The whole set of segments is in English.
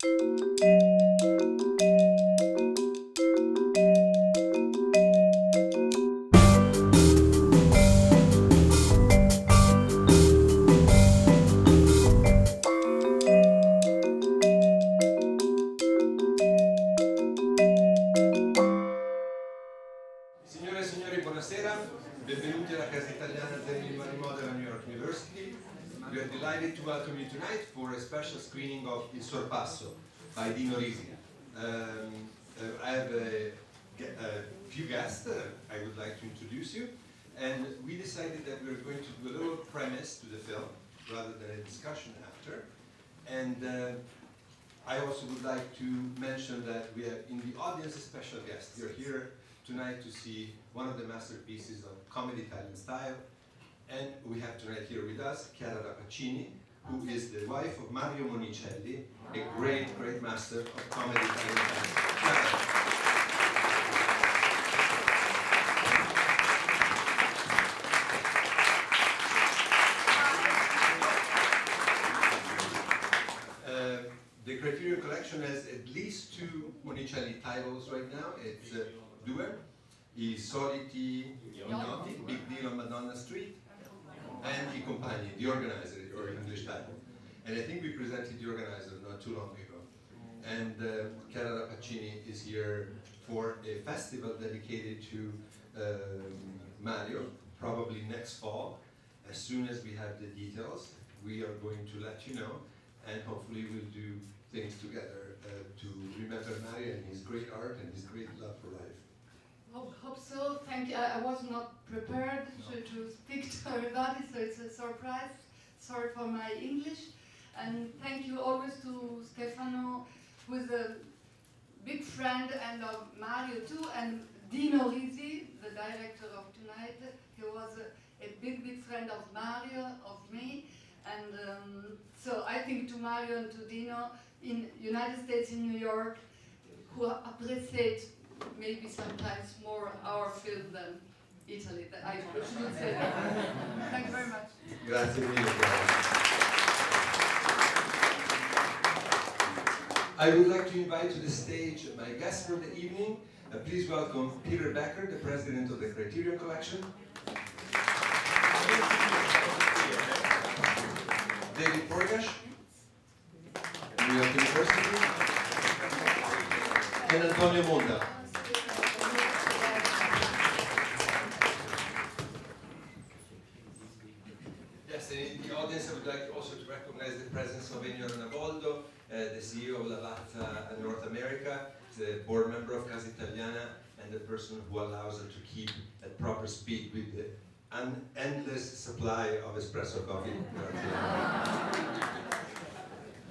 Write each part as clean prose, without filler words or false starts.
Signore e signori, buonasera. Benvenuti alla Casa Italiana Zerilli-Marimò della New York University. We are delighted to welcome you tonight for a special screening of Il Sorpasso by Dino Risi. I have a few guests I would like to introduce you, and we decided that we were going to do a little premise to the film rather than a discussion after. And I also would like to mention that we have in the audience a special guest. We are here tonight to see one of the masterpieces of comedy Italian style, and we have tonight here with us Chiara Rappaccini, who is the wife of Mario Monicelli, a great master of comedy Italian style. The Criterion Collection has at least 2 Monicelli titles right now. It's Due, I Soliti Ignoti, Big Deal on Madonna Street, and I Compagni, The Organizer, or English title. And I think we presented The Organizer not too long ago. And Chiara Rappaccini is here for a festival dedicated to Mario, probably next fall. As soon as we have the details, we are going to let you know, and hopefully we'll do things together to remember Mario and his great art and his great love for life. Hope so. Thank you. I was not prepared to speak to everybody, so it's a surprise. Sorry for my English. And thank you always to Stefano, who is a big friend and of Mario too, and Dino Risi, the director of tonight. He was a big friend of Mario, of me. And so I think to Mario and to Dino in United States, in New York, who appreciate maybe sometimes more our film than Italy. I should say that. Thank you very much. Grazie mille. I would like to invite to the stage my guest for the evening. Please welcome Peter Becker, the president of the Criterion Collection. David Forgacs, New York University, and Antonio Monda. Yes, and in the audience I would like also to recognize the presence of Ennio Arnaboldo, the CEO of Lavazza North America, the board member of Casa Italiana, and the person who allows us to keep at proper speed with the an endless supply of espresso coffee.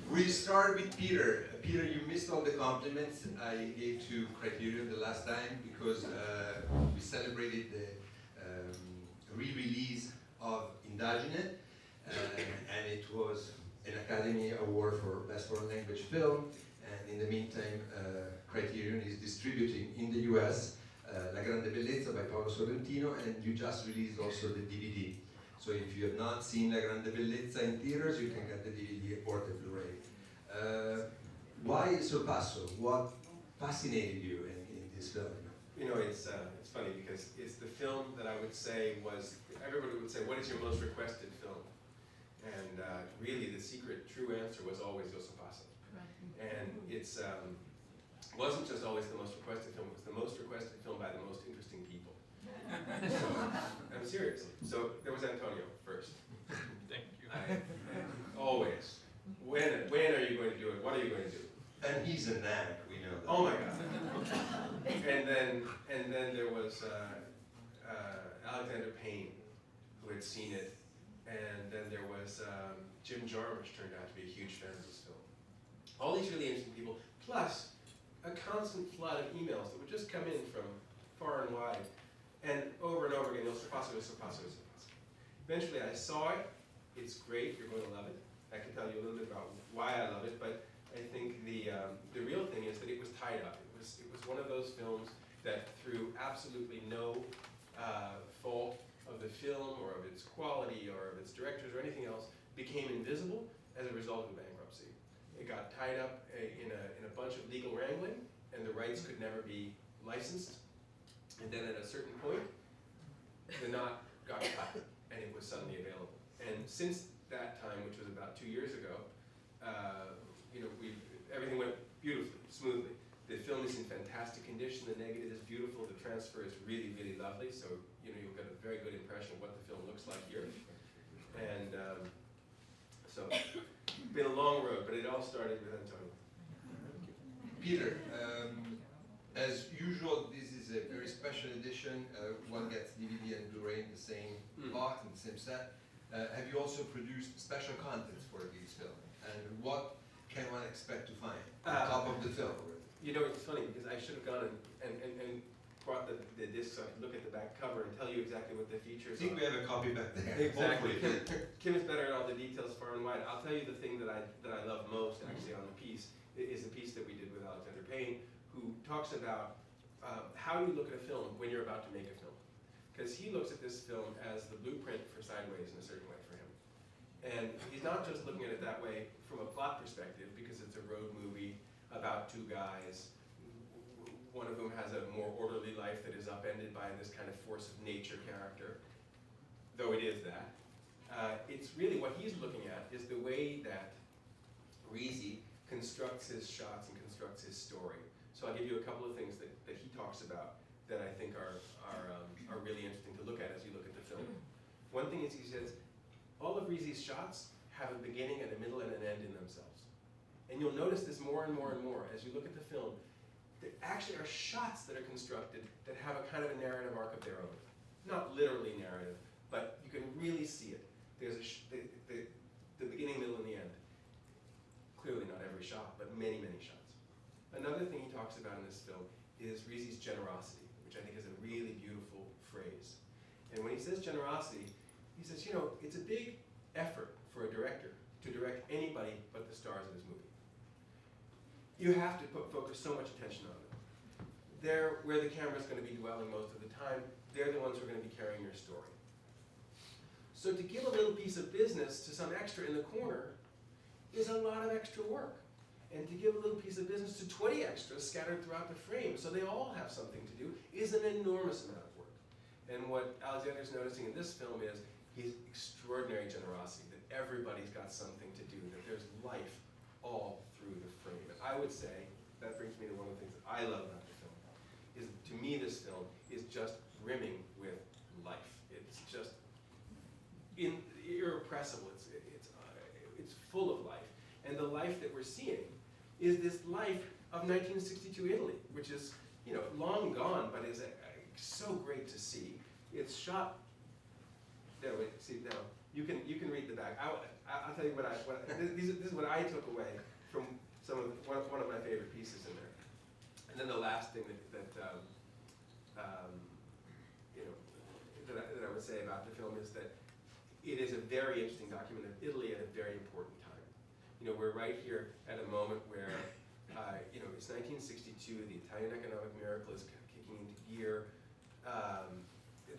We start with Peter. Peter, you missed all the compliments I gave to Criterion the last time because we celebrated the re-release of Indagine, and it was an Academy Award for Best Foreign Language Film. And in the meantime, Criterion is distributing in the US La Grande Bellezza by Paolo Sorrentino, and you just released also the DVD. So if you have not seen La Grande Bellezza in theaters, you can get the DVD or the Blu-ray. Why Sorpasso? What fascinated you in this film? You know, it's funny because it's the film that I would say was, everybody would say, what is your most requested film? And really the secret true answer was always Sorpasso. And it's wasn't just always the most requested film, it was the most requested film by the most interesting people. So, I'm serious. So there was Antonio first. Thank you. Always. When are you going to do it? What are you going to do? And he's a nag, we know that. Oh my God. And then there was Alexander Payne, who had seen it, and then there was Jim Jarmusch turned out to be a huge fan of this film. All these really interesting people, plus a constant flood of emails that would just come in from far and wide, and over again, Sorpasso. Eventually I saw it, it's great, you're going to love it. I can tell you a little bit about why I love it, but I think the real thing is that it was tied up. It was one of those films that through absolutely no fault of the film or of its quality or of its directors or anything else became invisible as a result of the bankruptcy. It got tied up in rights could never be licensed. And then at a certain point, the knot got cut, and it was suddenly available. And since that time, which was about 2 years ago, everything went beautifully, smoothly. The film is in fantastic condition. The negative is beautiful. The transfer is really, really lovely. So you'll get a very good impression of what the film looks like here. And so, been a long road, but it all started with Antonio. Peter, as usual, this is a very special edition. One gets DVD and Blu-ray in the same box, in the same set. Have you also produced special contents for this film? And what can one expect to find on top of the film? It's funny because I should have gone and brought the disc so I could look at the back cover and tell you exactly what the features are. I think we have a copy back there. Exactly. Kim is better at all the details far and wide. I'll tell you the thing that I love most actually on the piece is the piece that we did with Alexander Payne, who talks about how you look at a film when you're about to make a film. Because he looks at this film as the blueprint for Sideways in a certain way for him. And he's not just looking at it that way from a plot perspective, because it's a road movie about two guys. One of whom has a more orderly life that is upended by this kind of force of nature character, though it is that. It's really what he's looking at is the way that Risi constructs his shots and constructs his story. So I'll give you a couple of things that he talks about that I think are really interesting to look at as you look at the film. One thing is he says, all of Risi's shots have a beginning and a middle and an end in themselves. And you'll notice this more and more and more as you look at the film. There actually are shots that are constructed that have a kind of a narrative arc of their own. Not literally narrative, but you can really see it. There's the beginning, middle, and the end. Clearly not every shot, but many, many shots. Another thing he talks about in this film is Risi's generosity, which I think is a really beautiful phrase. And when he says generosity, he says, it's a big effort for a director to direct anybody but the stars of his movie. You have to focus so much attention on them. They're where the camera's going to be dwelling most of the time. They're the ones who are going to be carrying your story. So to give a little piece of business to some extra in the corner is a lot of extra work. And to give a little piece of business to 20 extras scattered throughout the frame so they all have something to do is an enormous amount of work. And what Alexander's noticing in this film is his extraordinary generosity, that everybody's got something to do, that there's life all through the frame. And I would say, that brings me to one of the things that I love about the film, is to me this film is just brimming with life. It's just irrepressible. It's full of life. And the life that we're seeing is this life of 1962 Italy, which is long gone, but is so great to see. It's shot. There, wait, see now. You can read the back. I'll tell you this is what I took away from one of my favorite pieces in there. And then the last thing that I would say about the film is that it is a very interesting document of Italy at a very important time. We're right here at a moment where it's 1962. The Italian economic miracle is kicking into gear.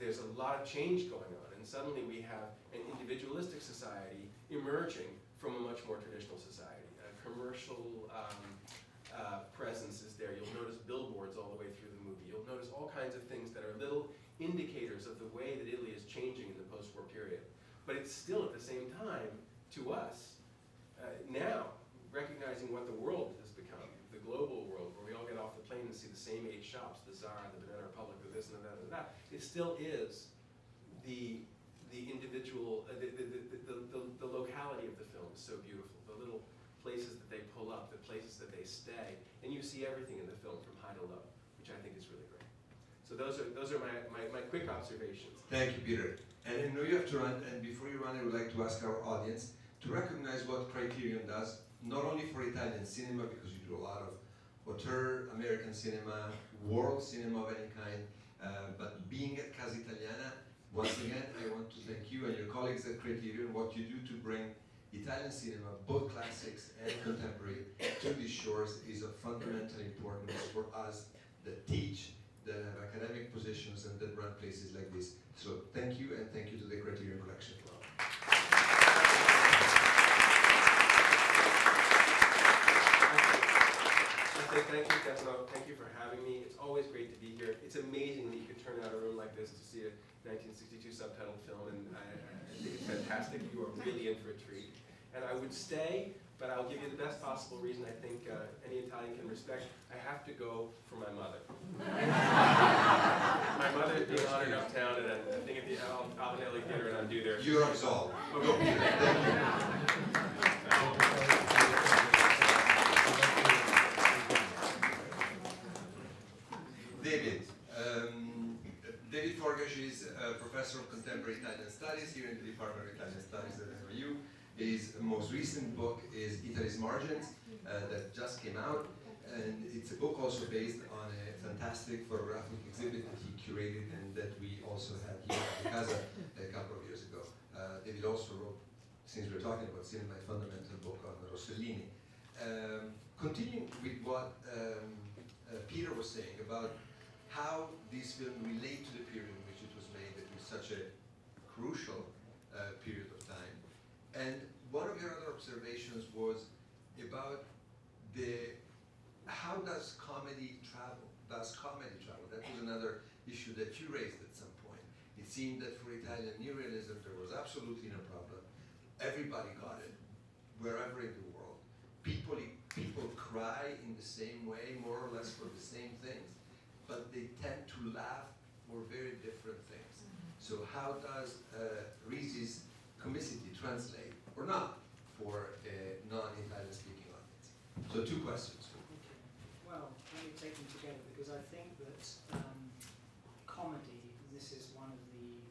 There's a lot of change going on, and suddenly we have an individualistic society emerging from a much more traditional society. A commercial presence is there. You'll notice billboards all the way through the movie. You'll notice all kinds of things that are little indicators of the way that Italy is changing in the post-war period. But it's still at the same time, to us, now, recognizing what the world has become, the global world, where we all get off the plane and see the same 8 shops, the Zara, the Banana Republic, the this and that and that, it still is the individual, the locality of the film is so beautiful. The little places that they pull up, the places that they stay, and you see everything in the film from high to low, which I think is really great. So those are my quick observations. Thank you, Peter. And I know you have to run, and before you run, I would like to ask our audience to recognize what Criterion does, not only for Italian cinema, because you do a lot of auteur, American cinema, world cinema of any kind, but being at Casa Italiana, once again, I want to thank you and your colleagues at Criterion, what you do to bring Italian cinema, both classics and contemporary, to these shores is of fundamental importance for us that teach, that have academic positions, and that run places like this. So thank you, and thank you to the Criterion Collection. I say thank you, Stefano. Thank you for having me. It's always great to be here. It's amazing that you could turn out a room like this to see a 1962 subtitled film, and I think it's fantastic. You are really in for a treat. And I would stay, but I'll give you the best possible reason I think any Italian can respect. I have to go for my mother. My mother is being honored uptown at a thing at the Albanelli Theater, and I'm due there. You're absolved. We'll go. Thank you. David Forgacs is a professor of contemporary Italian studies here in the Department of Italian Studies at NYU. His most recent book is Italy's Margins, that just came out, and it's a book also based on a fantastic photographic exhibit that he curated and that we also had here at the Casa a couple of years ago. David also wrote, since we're talking about cinema, a fundamental book on Rossellini. Continuing with what Peter was saying about how these films relate to the period in which it was made, that was such a crucial period of time. And one of your other observations was about how does comedy travel? Does comedy travel? That was another issue that you raised at some point. It seemed that for Italian neorealism there was absolutely no problem. Everybody got it, wherever in the world. People cry in the same way, more or less for the same things, but they tend to laugh for very different things. So how does Risi's comicity translate, or not, for a non-Italian speaking audience? So two questions. Well, let me take them together, because I think that comedy, this is one of the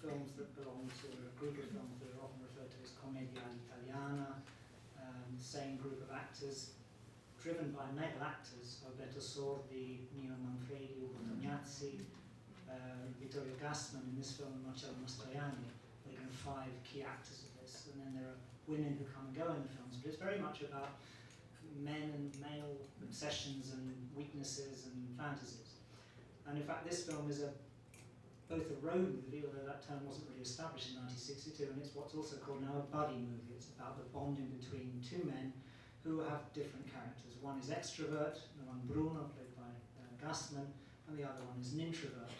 films that belong to a group of films that are often referred to as Commedia Italiana, same group of actors, driven by male actors, Alberto Sordi, Nino Manfredi, Ugo Tognazzi, Vittorio Gassman in this film, Marcello Mastroianni. There are 5 key actors of this, and then there are women who come and go in the films, but it's very much about men and male obsessions and weaknesses and fantasies. And in fact, this film is both a road movie, although that term wasn't really established in 1962, and it's what's also called now a buddy movie. It's about the bonding between 2 men who have different characters. One is extrovert, the one Bruno, played by Gassman, and the other one is an introvert,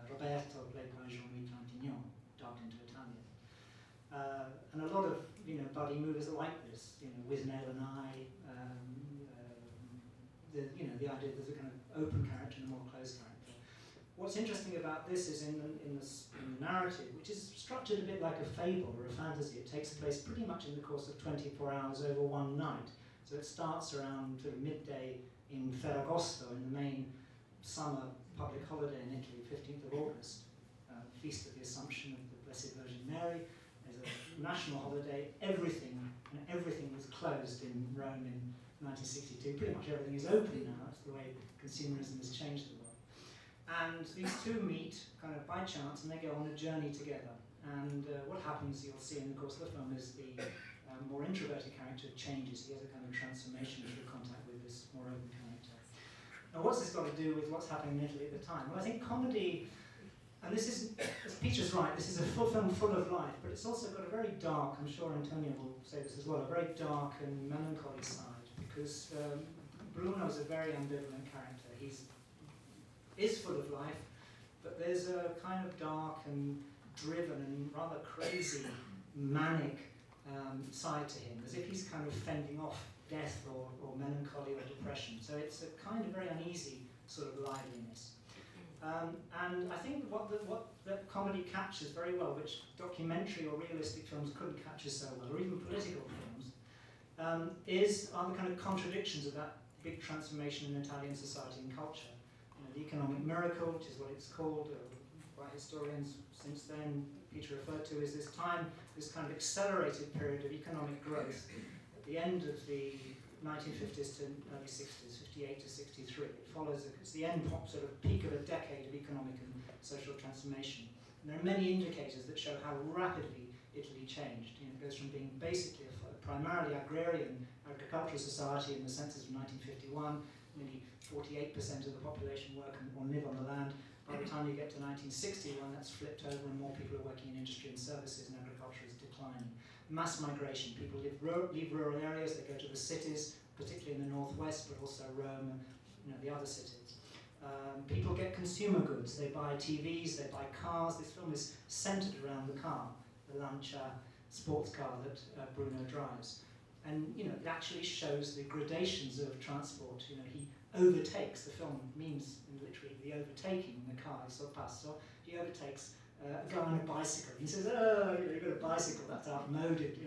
Roberto, played by Jean-Louis Trintignant, dubbed into Italian. And a lot of buddy movies are like this, With Nell and I, the idea that there's a kind of open character and a more closed character. What's interesting about this is in the narrative, which is structured a bit like a fable or a fantasy. It takes place pretty much in the course of 24 hours over one night. So it starts around sort of midday in Ferragosto, in the main summer public holiday in Italy, 15th of August, Feast of the Assumption of the Blessed Virgin Mary. There's a national holiday. Everything was closed in Rome in 1962. Pretty much everything is open now. That's the way consumerism has changed the world. And these 2 meet kind of by chance, and they go on a journey together. And what happens, you'll see in the course of the film, is the more introverted character changes. He has a kind of transformation through contact with this more open character. Now, what's this got to do with what's happening in Italy at the time? Well, I think comedy, and this is, as Peter's right, this is a film full of life, but it's also got a very dark, I'm sure Antonio will say this as well, a very dark and melancholy side, because Bruno is a very ambivalent character. He is full of life, but there's a kind of dark and driven and rather crazy, manic side to him, as if he's kind of fending off death or melancholy or depression. So it's a kind of very uneasy sort of liveliness. And I think what the comedy captures very well, which documentary or realistic films couldn't capture so well, or even political films, are the kind of contradictions of that big transformation in Italian society and culture. The economic miracle, which is what it's called by historians since then, Peter referred to, is this time, this kind of accelerated period of economic growth at the end of the 1950s to early 60s, 58 to 63. It follows, it's the end sort of peak of a decade of economic and social transformation. And there are many indicators that show how rapidly Italy changed. It goes from being basically a primarily agrarian agricultural society in the census of 1951, nearly 48% of the population work or live on the land. By the time you get to 1961, that's flipped over and more people are working in industry and services, and agriculture is declining. Mass migration, people leave rural areas, they go to the cities, particularly in the northwest, but also Rome and the other cities. People get consumer goods. They buy TVs, they buy cars. This film is centered around the car, the Lancia sports car that Bruno drives. And it actually shows the gradations of transport. He overtakes, the film means literally the overtaking in the car, Sorpasso. He overtakes a guy on a bicycle. He says, "Oh, you've got a bicycle, that's outmoded."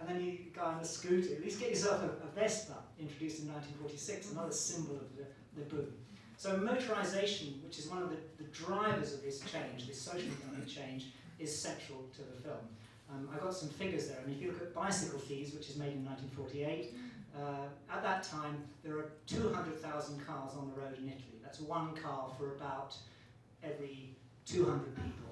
And then you go on a scooter. At least get yourself a Vespa, introduced in 1946, another symbol of the boom. So motorization, which is one of the drivers of this change, this social economic change, is central to the film. I've got some figures there. I mean, if you look at Bicycle Thieves, which is made in 1948, at that time there are 200,000 cars on the road in Italy. That's one car for about every 200 people.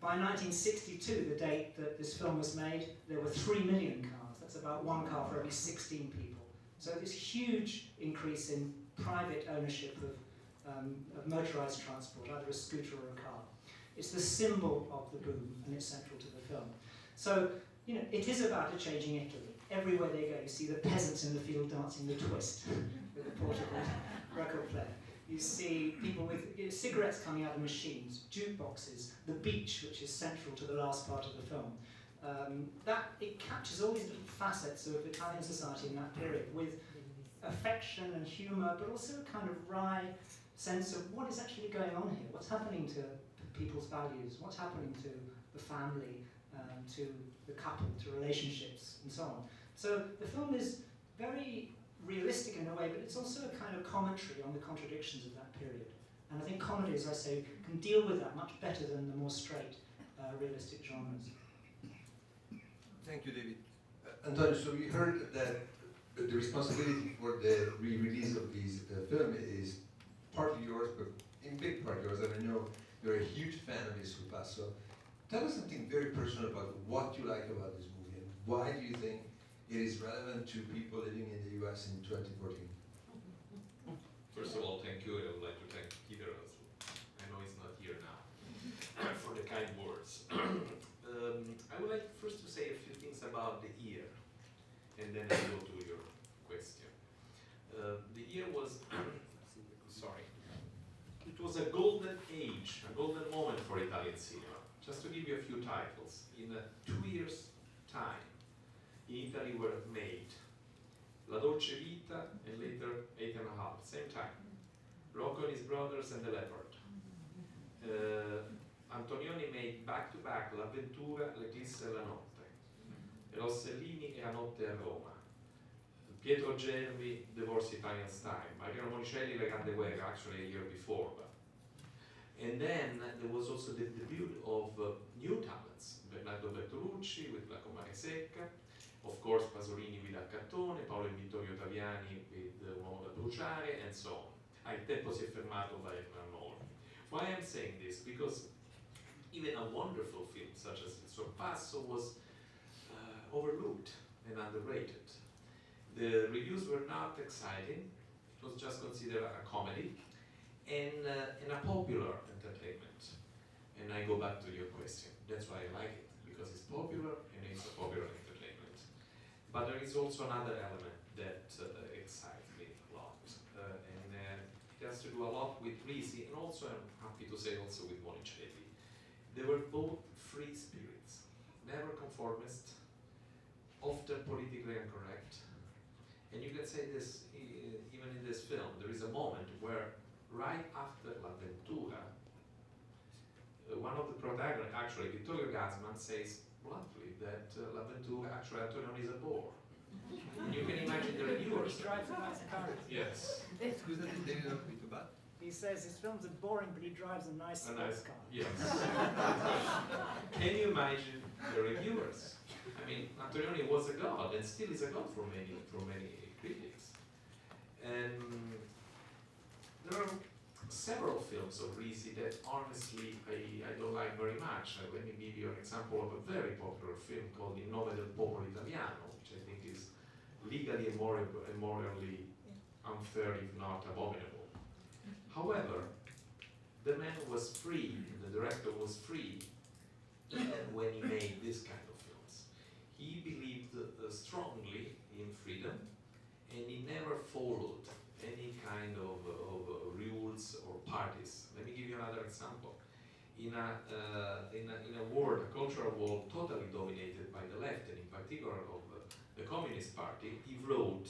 By 1962, the date that this film was made, there were 3 million cars. That's about one car for every 16 people. So this huge increase in private ownership of motorized transport, either a scooter or a car. It's the symbol of the boom, and it's central to the film. So, it is about a changing Italy. Everywhere they go, you see the peasants in the field dancing the twist with the portable record player. You see people with cigarettes coming out of machines, jukeboxes, the beach, which is central to the last part of the film. It captures all these little facets of Italian society in that period with affection and humour, but also a kind of wry sense of what is actually going on here, what's happening to people's values, what's happening to the family, to the couple, to relationships, and so on. So the film is very realistic in a way, but it's also a kind of commentary on the contradictions of that period. And I think comedy, as I say, can deal with that much better than the more straight, realistic genres. Thank you, David. Antonio, so we heard that the responsibility for the re-release of this film is partly yours, but in big part yours, and I know you're a huge fan of this Sorpasso. Tell us something very personal about what you like about this movie, and why do you think it is relevant to people living in the US in 2014? First of all, thank you. I would like to thank Peter also. I know he's not here now for the kind words. I would like first to say a few things about the year, and then I go to your question. The year was, sorry, it was a golden age, a golden moment for Italian cinema. Just to give you a few titles, in 2 years' time, in Italy were made La Dolce Vita and later 8½, same time. Rocco and his Brothers and the Leopard. Antonioni made back-to-back L'Avventura, L'Eclisse e la Notte. Rossellini e A Notte a Roma. Pietro Germi, Divorce Italian Style. Mariano Monicelli, La Grande Guerra, actually a year before. And then there was also the debut of new talents. Bernardo Bertolucci with La Comare Secca. Of course, Pasolini with Accattone, Paolo e Vittorio Taviani with Uomo da Bruciare, and so on. Il tempo si è fermato by Arnoldi. Why I'm saying this? Because even a wonderful film such as Sorpasso was overlooked and underrated. The reviews were not exciting. It was just considered a comedy and a popular entertainment. And I go back to your question. That's why I like it, because it's popular and it's a popular entertainment. But there is also another element that excites me a lot, and it has to do a lot with Risi, and also I'm happy to say also with Monicelli. They were both free spirits, never conformist, often politically incorrect. And you can say this even in this film. There is a moment where right after L'Avventura, one of the protagonists, actually Vittorio Gassman, says bluntly that L'Avventura, actually Antonioni is a bore. And you can imagine the reviewers. He drives a nice car. Yes. Scusa, David, non ho capito, but? He says his films are boring, but he drives a nice sports car. Yes. Can you imagine the reviewers? I mean, Antonioni was a god, and still is a god for many critics. And there are several films of Risi that honestly I don't like very much. Let me give you an example of a very popular film called Il nome del popolo italiano, which I think is legally and morally unfair, if not abominable. However, the man was free, the director was free, even when he made this kind of films. He believed strongly in freedom, and he in a world, a cultural world totally dominated by the left, and in particular of the Communist Party, he wrote,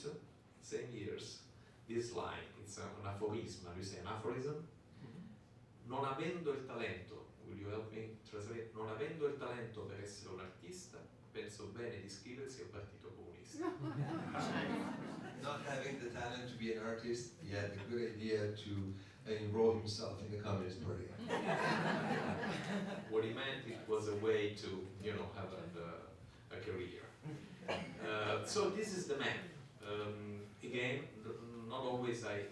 same years, this line. It's an aphorism. Do you say an aphorism? Non avendo il talento, will you help me translate? Non avendo il talento per essere un artista, penso bene di iscriversi al Partito Comunista. Not having the talent to be an artist, he had the good idea to enroll himself in the Communist Party. What he meant, it was a way to, you know, have a career. So this is the man. Again, not always I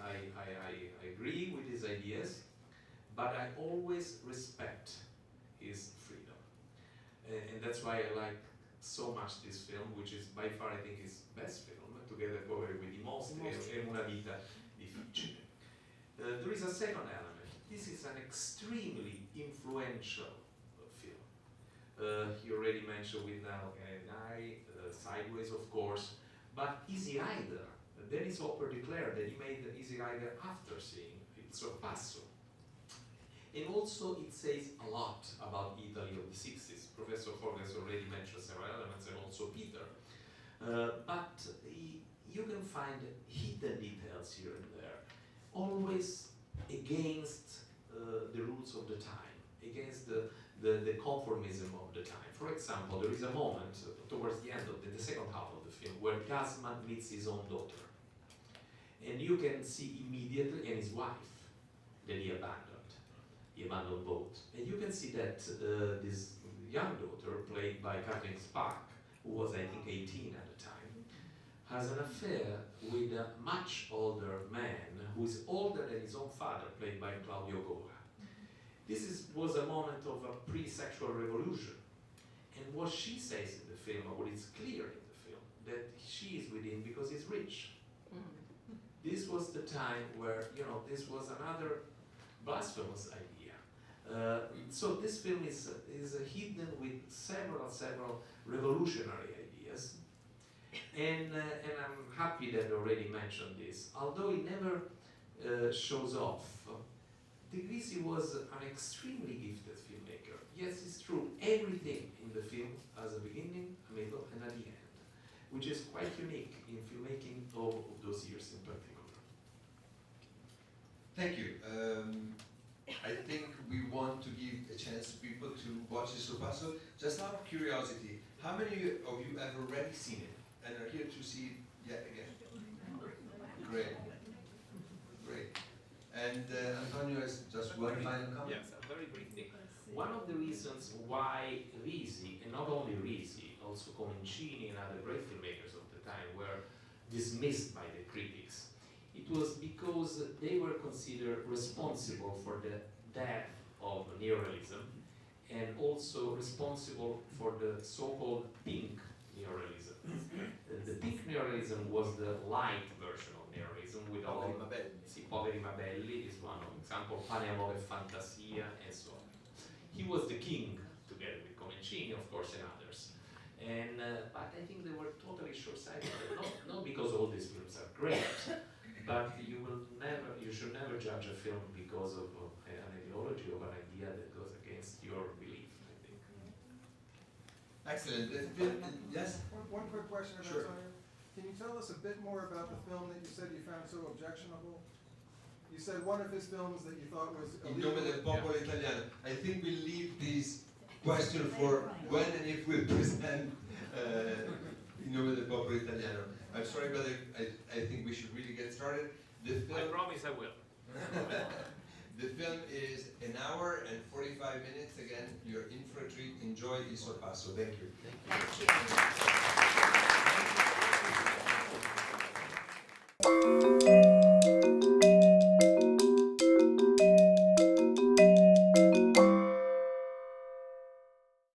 agree with his ideas, but I always respect his freedom. And that's why I like so much this film, which is by far, I think, his best film, together probably with I Mostri e Una vita difficile. There is a second element. This is an extremely influential film. He already mentioned with Now and I, Sideways, of course, but Easy Rider. Dennis Hopper declared that he made Easy Rider after seeing Il Sorpasso. And also it says a lot about Italy of the 60s. Professor Forgacs already mentioned several elements, and also Peter. But you can find hidden details here and there, always against the rules of the time, against the conformism of the time. For example, there is a moment towards the end of the second half of the film where Gassman meets his own daughter. And you can see immediately, and his wife, that he abandoned both. And you can see that this young daughter, played by Kathleen Spark, who was I think 18 at the time, has an affair with a much older man who is older than his own father, played by Claudio Gora. This was a moment of a pre-sexual revolution. And what she says in the film, or what is clear in the film, that she is with him because he's rich. This was the time where, you know, this was another blasphemous idea. So this film is hidden with several revolutionary ideas. And I'm happy that I already mentioned this. Although he never shows off, De Risi was an extremely gifted filmmaker. Yes, it's true, everything in the film has a beginning, a middle, and at the end, which is quite unique in filmmaking of those years in particular. Thank you. I think we want to give a chance to people to watch the Sorpasso. Just out of curiosity, how many of you have already seen it and are here to see it yet again? Great. Great. And Antonio has just one final comment. Yes, very briefly. One of the reasons why Risi, and not only Risi, also Comencini and other great filmmakers of the time were dismissed by the critics, it was because they were considered responsible for the death of neorealism and also responsible for the so-called pink neorealism. The pink neorealism was the light version of neorealism with all Poveri ma Belli is one example, Pane, Amore, Fantasia, and so on. He was the king, together with Comencini, of course, and others. And but I think they were totally short-sighted. Not because all these films are great, but you should never judge a film because of an ideology or an idea that goes against your belief, I think. Excellent. Yes? One quick question about Sure. Sonia. Can you tell us a bit more about the film that you said you found so objectionable? You said one of his films that you thought was In nome del popolo italiano. I think we'll leave this question for when and if we present In nome del popolo italiano. I'm sorry, but I think we should really get started. The film, I promise I will. the film is 1 hour and 45 minutes. Again, you're in for a treat. Enjoy Il Sorpasso. Thank you. Thank you.